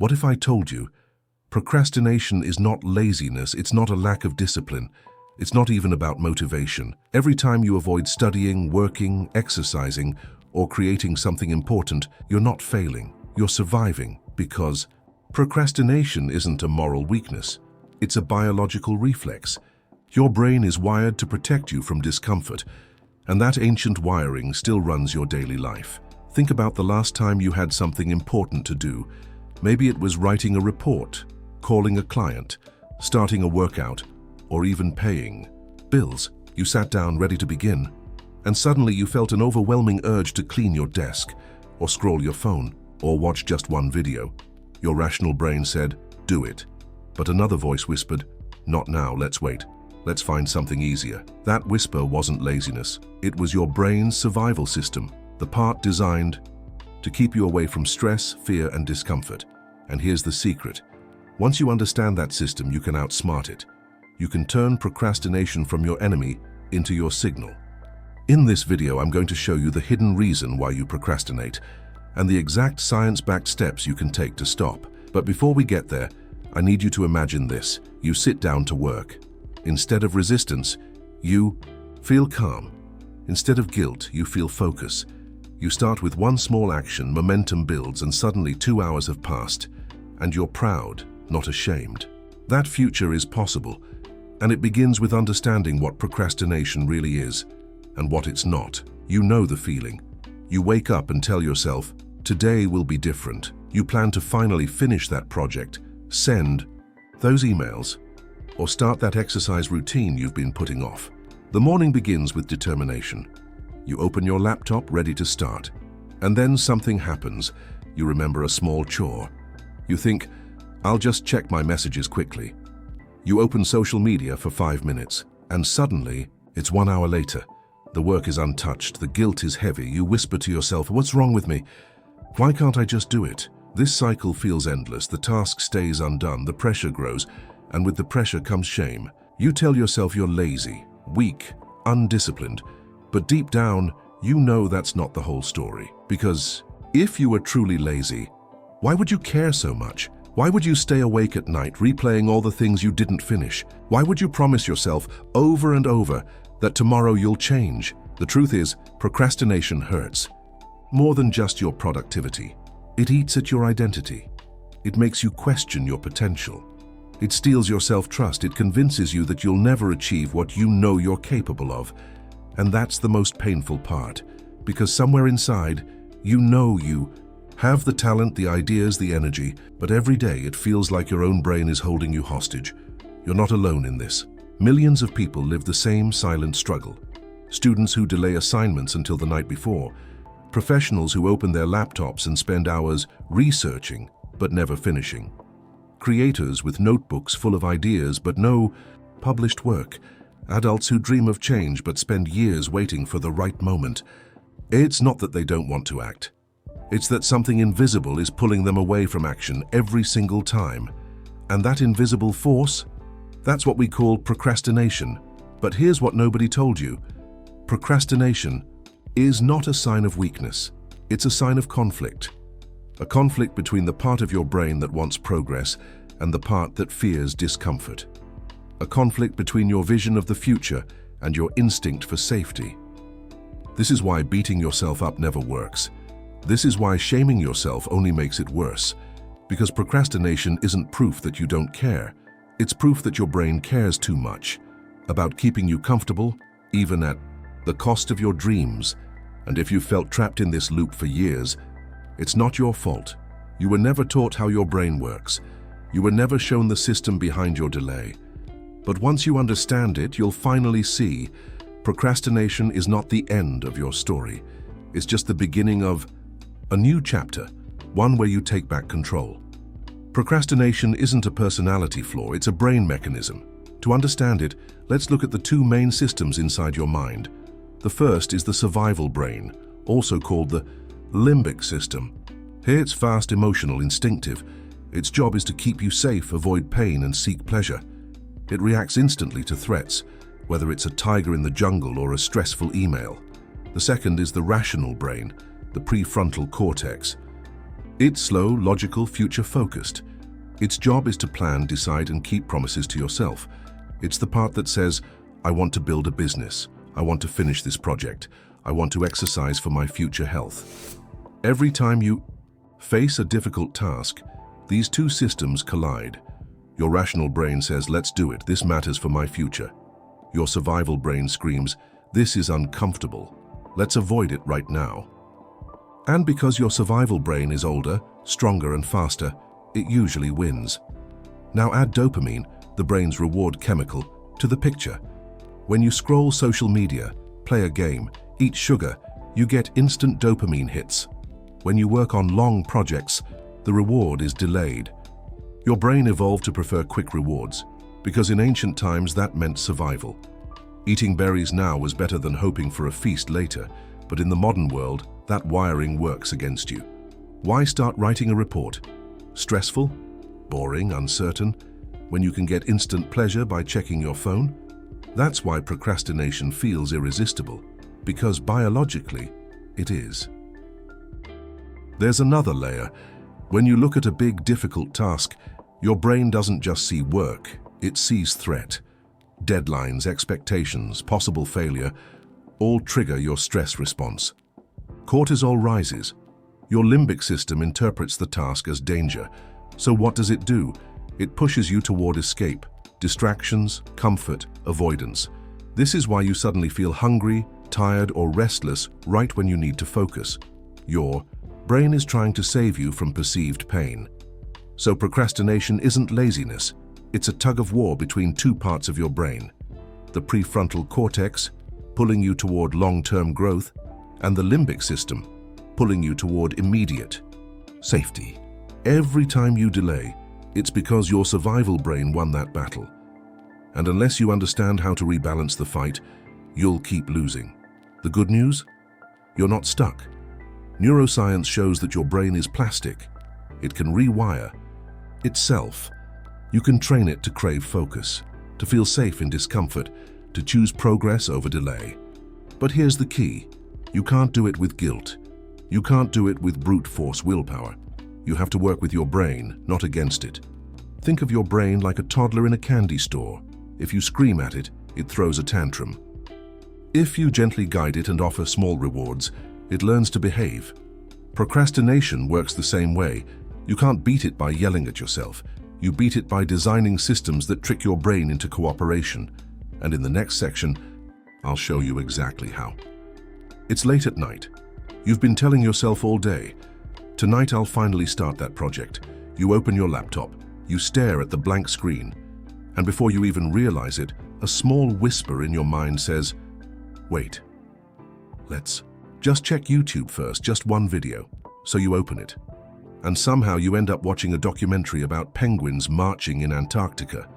What if I told you, procrastination is not laziness, it's not a lack of discipline, it's not even about motivation. Every time you avoid studying, working, exercising, or creating something important, you're not failing, you're surviving, because procrastination isn't a moral weakness, it's a biological reflex. Your brain is wired to protect you from discomfort, and that ancient wiring still runs your daily life. Think about the last time you had something important to do. Maybe it was writing a report, calling a client, starting a workout, or even paying bills. You sat down ready to begin, and suddenly you felt an overwhelming urge to clean your desk, or scroll your phone, or watch just one video. Your rational brain said, "Do it." But another voice whispered, "Not now, let's wait. Let's find something easier." That whisper wasn't laziness. It was your brain's survival system, the part designed to keep you away from stress, fear, and discomfort. And here's the secret. Once you understand that system, you can outsmart it. You can turn procrastination from your enemy into your signal. In this video, I'm going to show you the hidden reason why you procrastinate and the exact science-backed steps you can take to stop. But before we get there, I need you to imagine this. You sit down to work. Instead of resistance, you feel calm. Instead of guilt, you feel focus. You start with one small action, momentum builds, and suddenly 2 hours have passed, and you're proud, not ashamed. That future is possible, and it begins with understanding what procrastination really is and what it's not. You know the feeling. You wake up and tell yourself, today will be different. You plan to finally finish that project, send those emails, or start that exercise routine you've been putting off. The morning begins with determination. You open your laptop, ready to start. And then something happens. You remember a small chore. You think, I'll just check my messages quickly. You open social media for 5 minutes, and suddenly, it's 1 hour later. The work is untouched, the guilt is heavy. You whisper to yourself, what's wrong with me? Why can't I just do it? This cycle feels endless. The task stays undone, the pressure grows, and with the pressure comes shame. You tell yourself you're lazy, weak, undisciplined, but deep down, you know that's not the whole story. Because if you were truly lazy, why would you care so much? Why would you stay awake at night, replaying all the things you didn't finish? Why would you promise yourself over and over that tomorrow you'll change? The truth is, procrastination hurts. More than just your productivity. It eats at your identity. It makes you question your potential. It steals your self-trust. It convinces you that you'll never achieve what you know you're capable of. And that's the most painful part, because somewhere inside, you know you have the talent, the ideas, the energy, but every day it feels like your own brain is holding you hostage. You're not alone in this. Millions of people live the same silent struggle. Students who delay assignments until the night before, professionals who open their laptops and spend hours researching but never finishing, creators with notebooks full of ideas but no published work, adults who dream of change but spend years waiting for the right moment. It's not that they don't want to act. It's that something invisible is pulling them away from action every single time. And that invisible force, that's what we call procrastination. But here's what nobody told you. Procrastination is not a sign of weakness. It's a sign of conflict. A conflict between the part of your brain that wants progress and the part that fears discomfort. A conflict between your vision of the future and your instinct for safety. This is why beating yourself up never works. This is why shaming yourself only makes it worse. Because procrastination isn't proof that you don't care. It's proof that your brain cares too much about keeping you comfortable, even at the cost of your dreams. And if you felt trapped in this loop for years, it's not your fault. You were never taught how your brain works. You were never shown the system behind your delay. But once you understand it, you'll finally see procrastination is not the end of your story. It's just the beginning of a new chapter, one where you take back control. Procrastination isn't a personality flaw, it's a brain mechanism. To understand it, let's look at the two main systems inside your mind. The first is the survival brain, also called the limbic system. Here it's fast, emotional, instinctive. Its job is to keep you safe, avoid pain, and seek pleasure. It reacts instantly to threats, whether it's a tiger in the jungle or a stressful email. The second is the rational brain, the prefrontal cortex. It's slow, logical, future-focused. Its job is to plan, decide, and keep promises to yourself. It's the part that says, I want to build a business. I want to finish this project. I want to exercise for my future health. Every time you face a difficult task, these two systems collide. Your rational brain says, let's do it. This matters for my future. Your survival brain screams, this is uncomfortable. Let's avoid it right now. And because your survival brain is older, stronger, and faster, it usually wins. Now add dopamine, the brain's reward chemical, to the picture. When you scroll social media, play a game, eat sugar, you get instant dopamine hits. When you work on long projects, the reward is delayed. Your brain evolved to prefer quick rewards, because in ancient times that meant survival. Eating berries now was better than hoping for a feast later, but in the modern world, that wiring works against you. Why start writing a report? Stressful? Boring? Uncertain? When you can get instant pleasure by checking your phone? That's why procrastination feels irresistible, because biologically, it is. There's another layer. When you look at a big, difficult task, your brain doesn't just see work, it sees threat. Deadlines, expectations, possible failure, all trigger your stress response. Cortisol rises. Your limbic system interprets the task as danger. So what does it do? It pushes you toward escape, distractions, comfort, avoidance. This is why you suddenly feel hungry, tired, or restless right when you need to focus. Your brain is trying to save you from perceived pain. So procrastination isn't laziness. It's a tug-of-war between two parts of your brain. The prefrontal cortex, pulling you toward long-term growth, and the limbic system, pulling you toward immediate safety. Every time you delay, it's because your survival brain won that battle. And unless you understand how to rebalance the fight, you'll keep losing. The good news? You're not stuck. Neuroscience shows that your brain is plastic. It can rewire itself. You can train it to crave focus, to feel safe in discomfort, to choose progress over delay. But here's the key. You can't do it with guilt. You can't do it with brute force willpower. You have to work with your brain, not against it. Think of your brain like a toddler in a candy store. If you scream at it, it throws a tantrum. If you gently guide it and offer small rewards, it learns to behave. Procrastination works the same way. You can't beat it by yelling at yourself. You beat it by designing systems that trick your brain into cooperation. And in the next section, I'll show you exactly how. It's late at night. You've been telling yourself all day, tonight I'll finally start that project. You open your laptop, you stare at the blank screen, and before you even realize it, a small whisper in your mind says, wait, let's just check YouTube first, just one video. So you open it. And somehow you end up watching a documentary about penguins marching in Antarctica.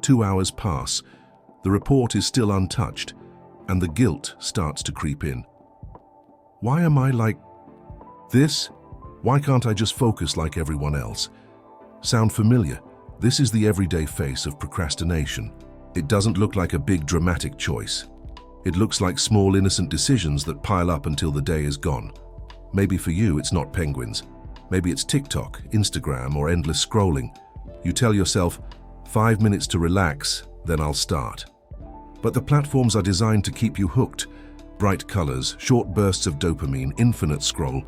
2 hours pass, the report is still untouched, and the guilt starts to creep in. Why am I like this? Why can't I just focus like everyone else? Sound familiar? This is the everyday face of procrastination. It doesn't look like a big dramatic choice. It looks like small innocent decisions that pile up until the day is gone. Maybe for you it's not penguins. Maybe it's TikTok, Instagram, or endless scrolling. You tell yourself, 5 minutes to relax, then I'll start. But the platforms are designed to keep you hooked. Bright colors, short bursts of dopamine, infinite scroll.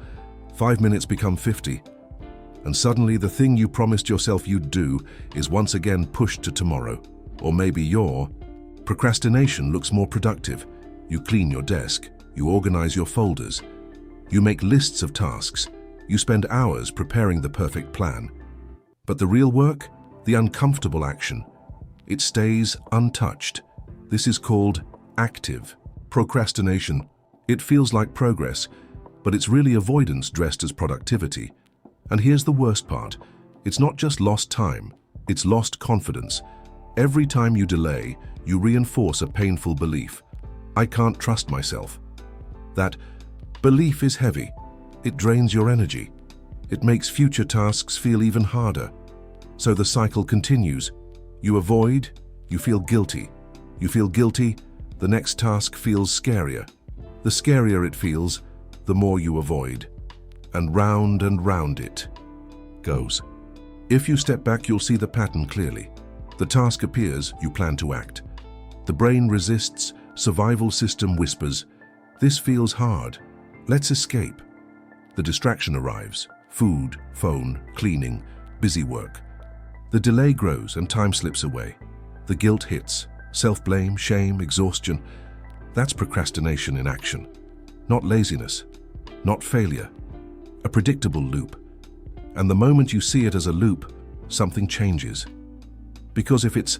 5 minutes become 50. And suddenly the thing you promised yourself you'd do is once again pushed to tomorrow. Or maybe your procrastination looks more productive. You clean your desk. You organize your folders. You make lists of tasks. You spend hours preparing the perfect plan. But the real work, the uncomfortable action, it stays untouched. This is called active procrastination. It feels like progress, but it's really avoidance dressed as productivity. And here's the worst part. It's not just lost time, it's lost confidence. Every time you delay, you reinforce a painful belief. I can't trust myself. That belief is heavy. It drains your energy. It makes future tasks feel even harder. So the cycle continues. You avoid, you feel guilty. You feel guilty, the next task feels scarier. The scarier it feels, the more you avoid. And round it. goes. If you step back, you'll see the pattern clearly. The task appears, you plan to act. The brain resists, survival system whispers, "This feels hard. Let's escape." The distraction arrives: food, phone, cleaning, busy work. The delay grows and time slips away. The guilt hits: self-blame, shame, exhaustion. That's procrastination in action. Not laziness, not failure. A predictable loop. And the moment you see it as a loop, something changes. Because if it's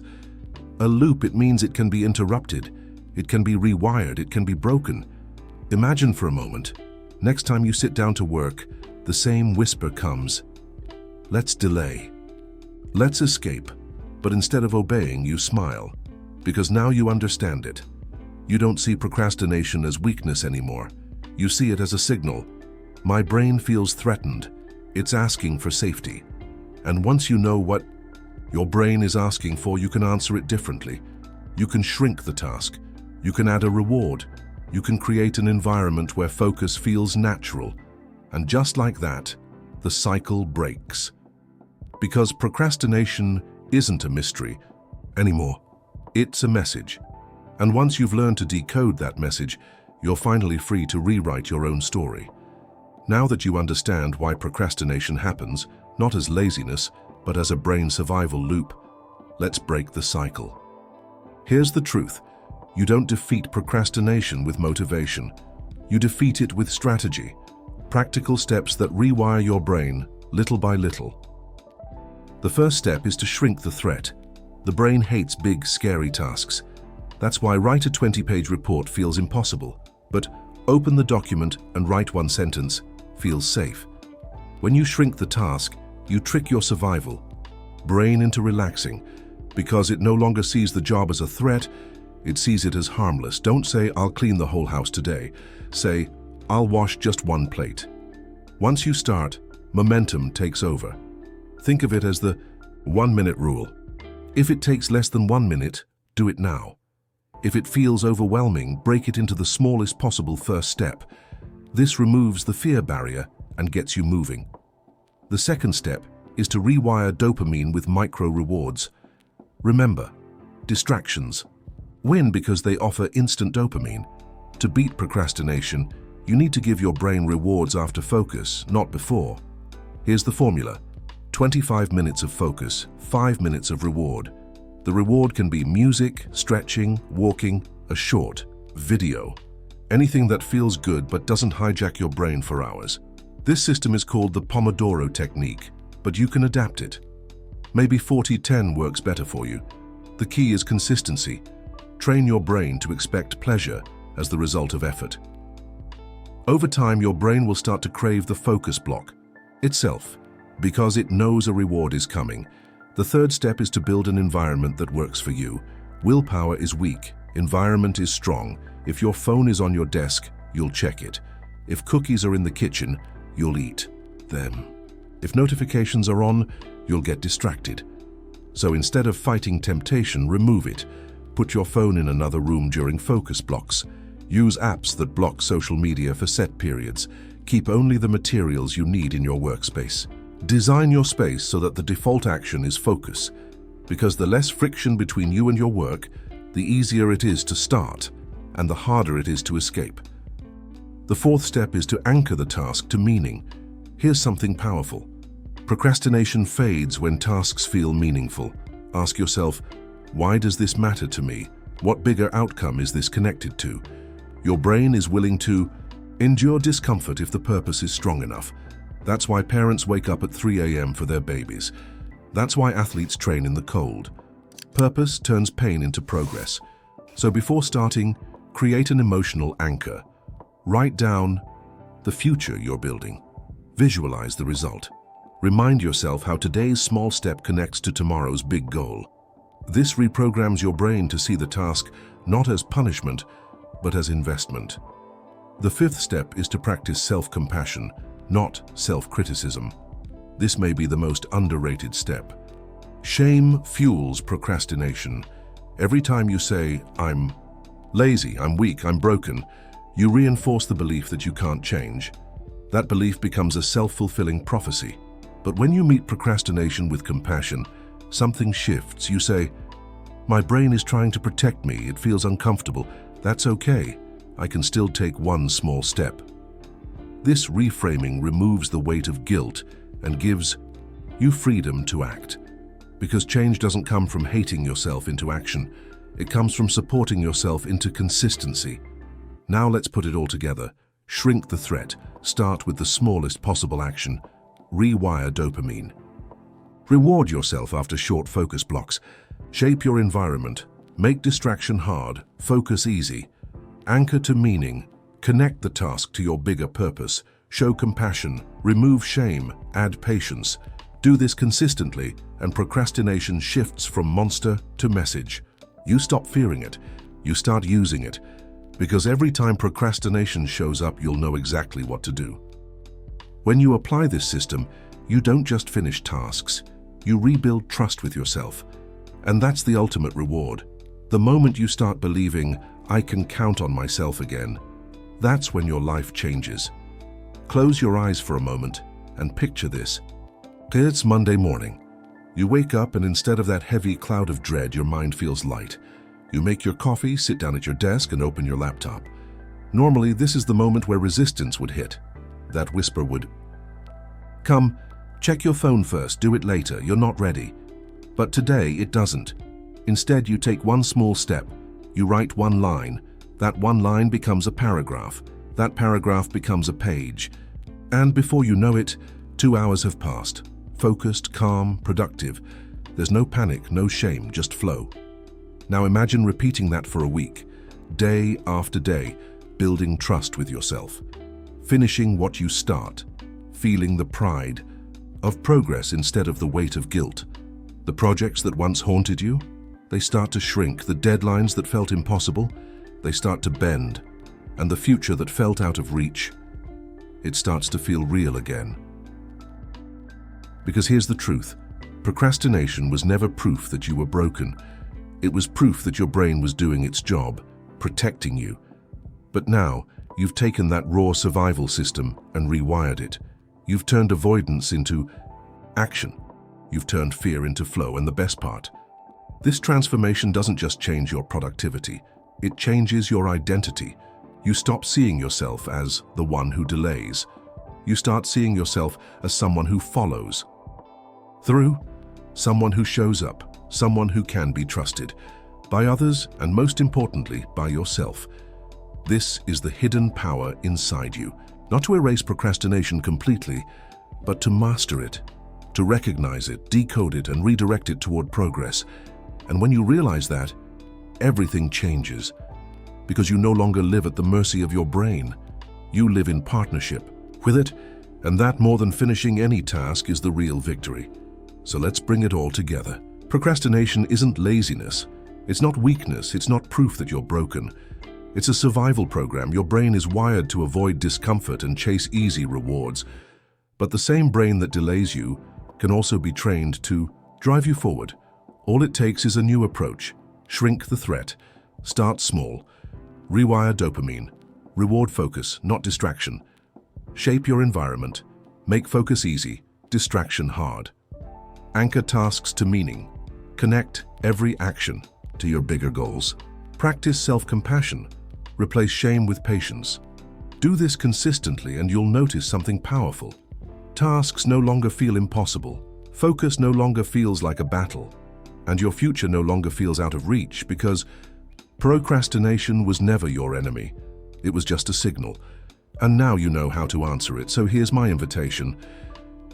a loop, it means it can be interrupted, it can be rewired, it can be broken. Imagine for a moment, next time you sit down to work, the same whisper comes: "Let's delay. Let's escape." But instead of obeying, you smile, because now you understand it. You don't see procrastination as weakness anymore. You see it as a signal. My brain feels threatened. It's asking for safety. And once you know what your brain is asking for, you can answer it differently. You can shrink the task. You can add a reward. You can create an environment where focus feels natural. And just like that, the cycle breaks. Because procrastination isn't a mystery anymore. It's a message. And once you've learned to decode that message, you're finally free to rewrite your own story. Now that you understand why procrastination happens, not as laziness, but as a brain survival loop, let's break the cycle. Here's the truth. You don't defeat procrastination with motivation. You defeat it with strategy. Practical steps that rewire your brain, little by little. The first step is to shrink the threat. The brain hates big, scary tasks. That's why write a 20-page report feels impossible, but open the document and write one sentence feels safe. When you shrink the task, you trick your survival brain into relaxing, because it no longer sees the job as a threat, it sees it as harmless. Don't say, "I'll clean the whole house today." Say, "I'll wash just one plate." Once you start, momentum takes over. Think of it as the 1-minute rule. If it takes less than 1 minute, do it now. If it feels overwhelming, break it into the smallest possible first step. This removes the fear barrier and gets you moving. The second step is to rewire dopamine with micro rewards. Remember, distractions win because they offer instant dopamine. To beat procrastination, you need to give your brain rewards after focus, not before. Here's the formula: 25 minutes of focus, 5 minutes of reward. The reward can be music, stretching, walking, a short video. Anything that feels good but doesn't hijack your brain for hours. This system is called the Pomodoro technique, but you can adapt it. Maybe 40-10 works better for you. The key is consistency. Train your brain to expect pleasure as the result of effort. Over time, your brain will start to crave the focus block itself, because it knows a reward is coming. The third step is to build an environment that works for you. Willpower is weak, environment is strong. If your phone is on your desk, you'll check it. If cookies are in the kitchen, you'll eat them. If notifications are on, you'll get distracted. So instead of fighting temptation, remove it. Put your phone in another room during focus blocks. Use apps that block social media for set periods. Keep only the materials you need in your workspace. Design your space so that the default action is focus, because the less friction between you and your work, the easier it is to start, and the harder it is to escape. The fourth step is to anchor the task to meaning. Here's something powerful. Procrastination fades when tasks feel meaningful. Ask yourself, why does this matter to me? What bigger outcome is this connected to? Your brain is willing to endure discomfort if the purpose is strong enough. That's why parents wake up at 3 a.m. for their babies. That's why athletes train in the cold. Purpose turns pain into progress. So before starting, create an emotional anchor. Write down the future you're building. Visualize the result. Remind yourself how today's small step connects to tomorrow's big goal. This reprograms your brain to see the task not as punishment, but as investment. The fifth step is to practice self-compassion, not self-criticism. This may be the most underrated step. Shame fuels procrastination. Every time you say, "I'm lazy, I'm weak, I'm broken," you reinforce the belief that you can't change. That belief becomes a self-fulfilling prophecy. But when you meet procrastination with compassion, something shifts. You say, "My brain is trying to protect me. It feels uncomfortable. That's okay. I can still take one small step." This reframing removes the weight of guilt and gives you freedom to act. Because change doesn't come from hating yourself into action. It comes from supporting yourself into consistency. Now let's put it all together. Shrink the threat. Start with the smallest possible action. Rewire dopamine. Reward yourself after short focus blocks. Shape your environment. Make distraction hard. Focus easy. Anchor to meaning. Connect the task to your bigger purpose. Show compassion. Remove shame. Add patience. Do this consistently, and procrastination shifts from monster to message. You stop fearing it. You start using it. Because every time procrastination shows up, you'll know exactly what to do. When you apply this system, you don't just finish tasks. You rebuild trust with yourself. And that's the ultimate reward. The moment you start believing, "I can count on myself again," that's when your life changes. Close your eyes for a moment and picture this. It's Monday morning. You wake up, and instead of that heavy cloud of dread, your mind feels light. You make your coffee, sit down at your desk, and open your laptop. Normally, this is the moment where resistance would hit. That whisper would, "Come, check your phone first, do it later, you're not ready." But today, it doesn't. Instead, you take one small step. You write one line. That one line becomes a paragraph. That paragraph becomes a page. And before you know it, 2 hours have passed. Focused, calm, productive. There's no panic, no shame, just flow. Now imagine repeating that for a week, day after day, building trust with yourself. Finishing what you start, feeling the pride of progress instead of the weight of guilt. The projects that once haunted you, they start to shrink. The deadlines that felt impossible, they start to bend. And the future that felt out of reach, it starts to feel real again. Because here's the truth. Procrastination was never proof that you were broken. It was proof that your brain was doing its job, protecting you. But now, you've taken that raw survival system and rewired it. You've turned avoidance into action. You've turned fear into flow, and the best part, this transformation doesn't just change your productivity, it changes your identity. You stop seeing yourself as the one who delays. You start seeing yourself as someone who follows through, someone who shows up, someone who can be trusted by others, and most importantly, by yourself. This is the hidden power inside you, not to erase procrastination completely, but to master it, to recognize it, decode it, and redirect it toward progress. And when you realize that, everything changes, because you no longer live at the mercy of your brain. You live in partnership with it, and that, more than finishing any task, is the real victory. So let's bring it all together. Procrastination isn't laziness. It's not weakness. It's not proof that you're broken. It's a survival program. Your brain is wired to avoid discomfort and chase easy rewards. But the same brain that delays you can also be trained to drive you forward. All it takes is a new approach. Shrink the threat. Start small. Rewire dopamine. Reward focus, not distraction. Shape your environment. Make focus easy, distraction hard. Anchor tasks to meaning. Connect every action to your bigger goals. Practice self-compassion. Replace shame with patience. Do this consistently, and you'll notice something powerful. Tasks no longer feel impossible. Focus no longer feels like a battle. And your future no longer feels out of reach, because procrastination was never your enemy. It was just a signal. And now you know how to answer it, so here's my invitation.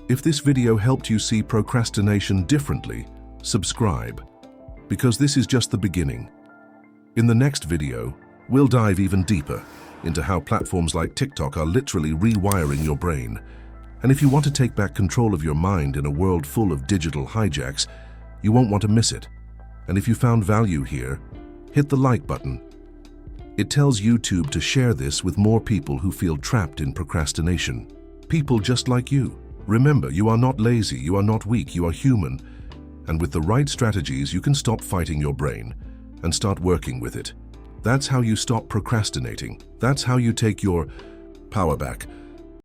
If this video helped you see procrastination differently, subscribe, because this is just the beginning. In the next video, we'll dive even deeper into how platforms like TikTok are literally rewiring your brain. And if you want to take back control of your mind in a world full of digital hijacks, you won't want to miss it. And if you found value here, hit the like button. It tells YouTube to share this with more people who feel trapped in procrastination. People just like you. Remember, you are not lazy, you are not weak, you are human. And with the right strategies, you can stop fighting your brain and start working with it. That's how you stop procrastinating. That's how you take your power back.